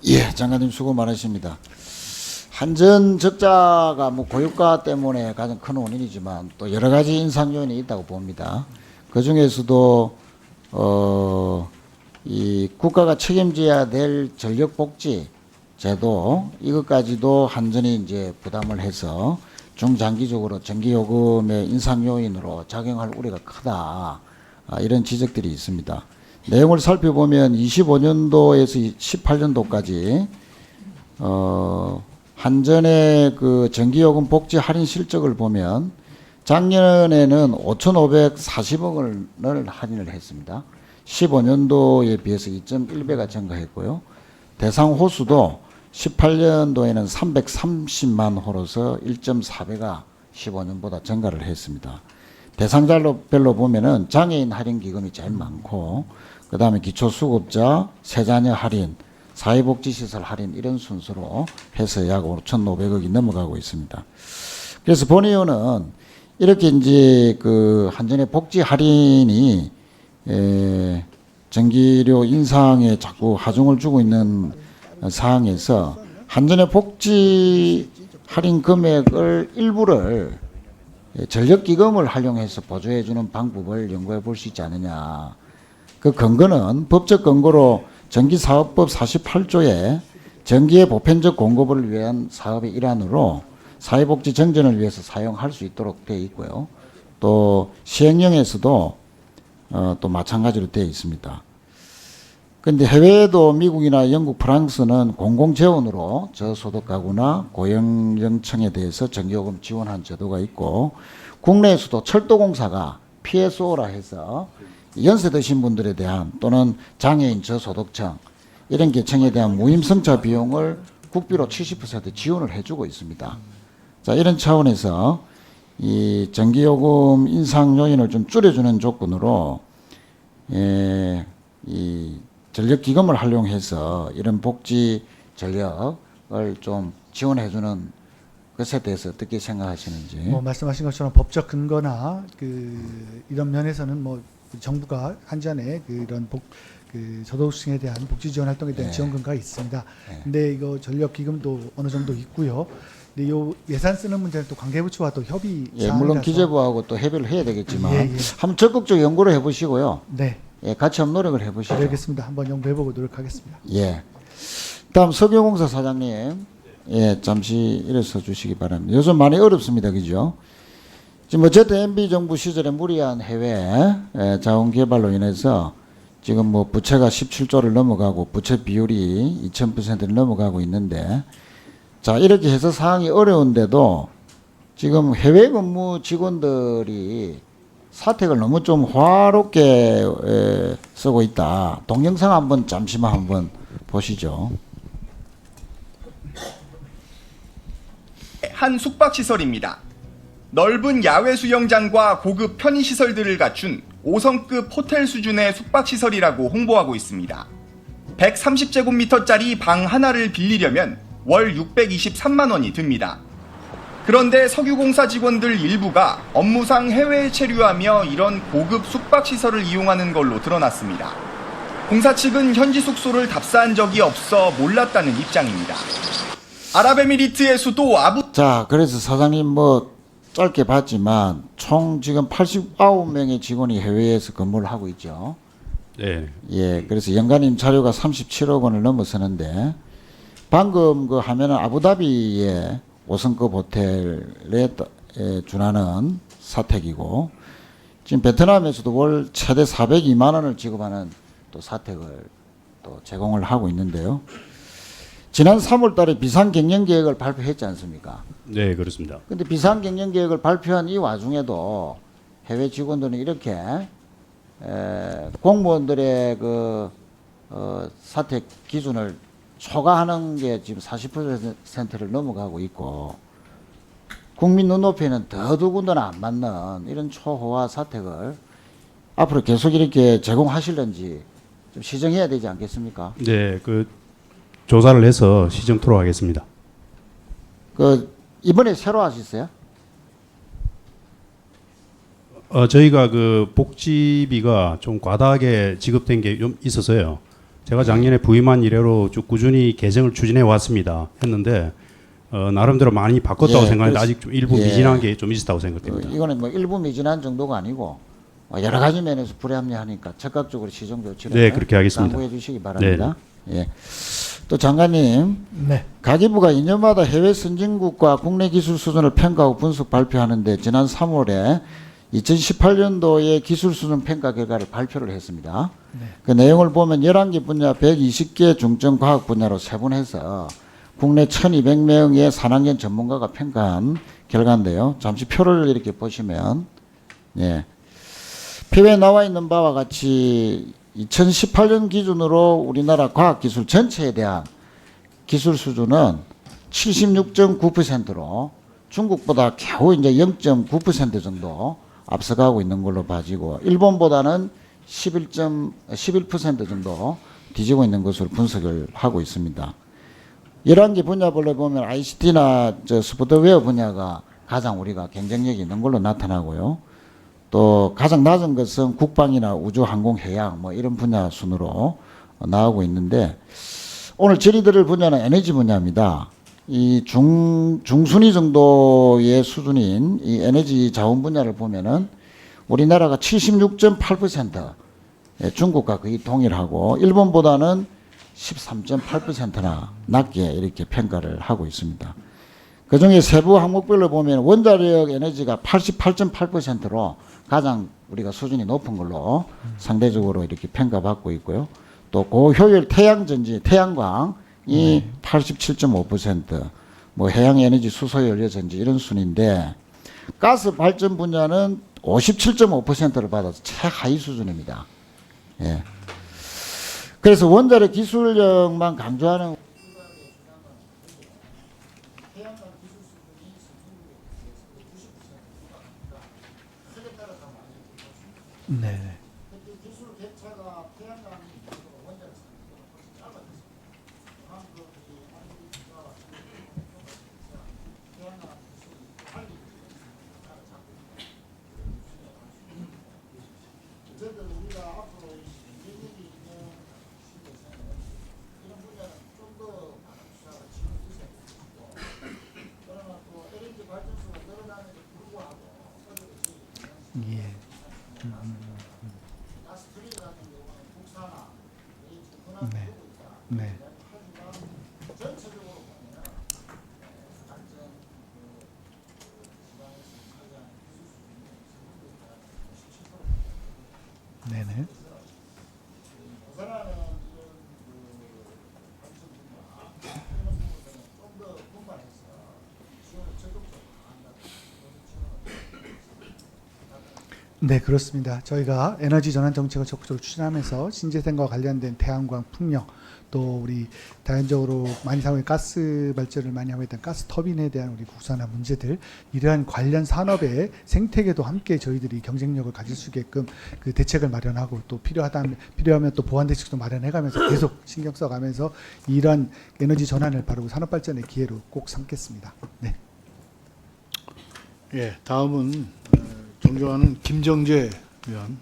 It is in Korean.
예, 장관님 수고 많으십니다. 한전 적자가 뭐 고유가 때문에 가장 큰 원인이지만 또 여러 가지 인상 요인이 있다고 봅니다. 그 중에서도 이 국가가 책임져야 될 전력복지 제도 이것까지도 한전이 이제 부담을 해서 중장기적으로 전기요금의 인상 요인으로 작용할 우려가 크다. 이런 지적들이 있습니다. 내용을 살펴보면 25년도에서 18년도까지 한전의 그 전기요금 복지 할인 실적을 보면 작년에는 5,540억을 할인을 했습니다. 15년도에 비해서 2.1배가 증가했고요. 대상 호수도 18년도에는 330만 호로서 1.4배가 15년보다 증가를 했습니다. 대상자별로 보면은 장애인 할인 기금이 제일 많고, 그 다음에 기초수급자, 세자녀 할인, 사회복지시설 할인 이런 순서로 해서 약 5,500억이 넘어가고 있습니다. 그래서 본의원은 이렇게 이제 그 한전의 복지 할인이 전기료 인상에 자꾸 하중을 주고 있는 상황에서 한전의 복지 할인 금액을 일부를 전력기금을 활용해서 보조해주는 방법을 연구해 볼 수 있지 않느냐. 그 근거는 법적 근거로 전기사업법 48조에 전기의 보편적 공급을 위한 사업의 일환으로 사회복지 정전을 위해서 사용할 수 있도록 되어 있고요. 또 시행령에서도 또 마찬가지로 되어 있습니다. 그런데 해외에도 미국이나 영국, 프랑스는 공공재원으로 저소득 가구나 고용정청에 대해서 전기요금 지원한 제도가 있고, 국내에서도 철도공사가 PSO라 해서 연세 드신 분들에 대한 또는 장애인 저소득층 이런 계층에 대한 무임승차 비용을 국비로 70% 지원을 해주고 있습니다. 자, 이런 차원에서 이 전기요금 인상 요인을 좀 줄여주는 조건으로 이 전력기금을 활용해서 이런 복지 전력을 좀 지원해주는 것에 대해서 어떻게 생각하시는지. 뭐 말씀하신 것처럼 법적 근거나 이런 면에서는 뭐 정부가 한전에 이런 저소득층에 대한 복지 지원 활동에 대한 지원 근거가 있습니다. 근데 이거 전력기금도 어느 정도 있고요. 근데 요 예산 쓰는 문제는 또 관계부처와 또 협의 사항이라서 물론 기재부하고 또 협의를 해야 되겠지만 한번 적극적 연구를 해보시고요. 네. 같이 한번 노력을 해보시죠. 알겠습니다. 한번 연구해보고 노력하겠습니다. 다음 석유공사 사장님, 잠시 일어서 주시기 바랍니다. 요즘 많이 어렵습니다, 그죠? 지금 어쨌든 MB 정부 시절에 무리한 해외 자원 개발로 인해서 지금 뭐 부채가 17조를 넘어가고 부채 비율이 2000%를 넘어가고 있는데, 자, 이렇게 해서 상황이 어려운데도 지금 해외 근무 직원들이 사택을 너무 좀 화롭게 쓰고 있다. 동영상 한번 잠시만 한번 보시죠. 한 숙박시설입니다. 넓은 야외 수영장과 고급 편의시설들을 갖춘 5성급 호텔 수준의 숙박시설이라고 홍보하고 있습니다. 130제곱미터짜리 방 하나를 빌리려면 월 623만 원이 듭니다. 그런데 석유공사 직원들 일부가 업무상 해외에 체류하며 이런 고급 숙박시설을 이용하는 걸로 드러났습니다. 공사 측은 현지 숙소를 답사한 적이 없어 몰랐다는 입장입니다. 아랍에미리트의 수도 자, 그래서 사장님 뭐 짧게 봤지만 총 지금 89명의 직원이 해외에서 근무를 하고 있죠. 네. 그래서 연간 임차료가 37억 원을 넘어서는데, 방금 그 하면은 아부다비의 5성급 호텔에 준하는 사택이고, 지금 베트남에서도 월 최대 402만 원을 지급하는 또 사택을 또 제공을 하고 있는데요. 지난 3월 달에 비상경영계획을 발표했지 않습니까? 네, 그렇습니다. 근데 비상경영계획을 발표한 이 와중에도 해외 직원들은 이렇게 공무원들의 그 사택 기준을 초과하는 게 지금 40%를 넘어가고 있고, 국민 눈높이는 더더군다나 안 맞는 이런 초호화 사택을 앞으로 계속 이렇게 제공하실런지 좀 시정해야 되지 않겠습니까? 네, 조사를 해서 시정토록 하겠습니다. 이번에 새로 하셨어요? 저희가 복지비가 좀 과다하게 지급된 게 좀 있어서요. 제가 작년에 부임한 이래로 쭉 꾸준히 개정을 추진해 왔습니다. 했는데 나름대로 많이 바꿨다고 예, 생각하는데 그래서- 아직 좀 일부 예. 미진한 게 좀 있었다고 생각됩니다. 이거는 뭐 일부 미진한 정도가 아니고 여러 가지 면에서 불합리하니까 적극적으로 시정 조치를 네, 그렇게 하겠습니다. 당부해 주시기 바랍니다. 예. 또 장관님, 네. 가계부가 2년마다 해외 선진국과 국내 기술 수준을 평가하고 분석 발표하는데 지난 3월에 2018년도의 기술 수준 평가 결과를 발표를 했습니다. 네. 그 내용을 보면 11개 분야 120개 중점 과학 분야로 세분해서 국내 1200명의 산학년 전문가가 평가한 결과인데요. 잠시 표를 이렇게 보시면 예. 표에 나와 있는 바와 같이 2018년 기준으로 우리나라 과학기술 전체에 대한 기술 수준은 76.9%로 중국보다 겨우 이제 0.9% 정도 앞서가고 있는 걸로 봐지고 일본보다는 11% 정도 뒤지고 있는 것으로 분석을 하고 있습니다. 11개 분야별로 보면 ICT나 소프트웨어 분야가 가장 우리가 경쟁력이 있는 걸로 나타나고요. 또 가장 낮은 것은 국방이나 우주, 항공, 해양 뭐 이런 분야 순으로 나오고 있는데 오늘 질의드릴 분야는 에너지 분야입니다. 이 중순위 정도의 수준인 이 에너지 자원 분야를 보면은 우리나라가 76.8%, 중국과 거의 동일하고 일본보다는 13.8%나 낮게 이렇게 평가를 하고 있습니다. 그중에 세부 항목별로 보면 원자력 에너지가 88.8%로 가장 우리가 수준이 높은 걸로 상대적으로 이렇게 평가받고 있고요. 또 고효율 태양전지, 태양광이 87.5%, 뭐 해양에너지, 수소연료전지 이런 순인데 가스 발전 분야는 57.5%를 받아서 최하위 수준입니다. 예. 그래서 원자력 기술력만 강조하는 네. 예. 네. 네. 네네. 네, 그렇습니다. 저희가 에너지 전환 정책을 적극적으로 추진하면서 신재생과 관련된 태양광, 풍력, 또 우리 다연적으로 많이 사용하는 가스 발전을 많이 하고 있던 가스 터빈에 대한 우리 국산화 문제들, 이러한 관련 산업의 생태계도 함께 저희들이 경쟁력을 가질 수 있게끔 그 대책을 마련하고 또 필요하면 또 보완 대책도 마련해가면서 계속 신경 써가면서 이러한 에너지 전환을 바로 산업 발전의 기회로 꼭 삼겠습니다. 네. 예, 다음은 존경하는 김정재 의원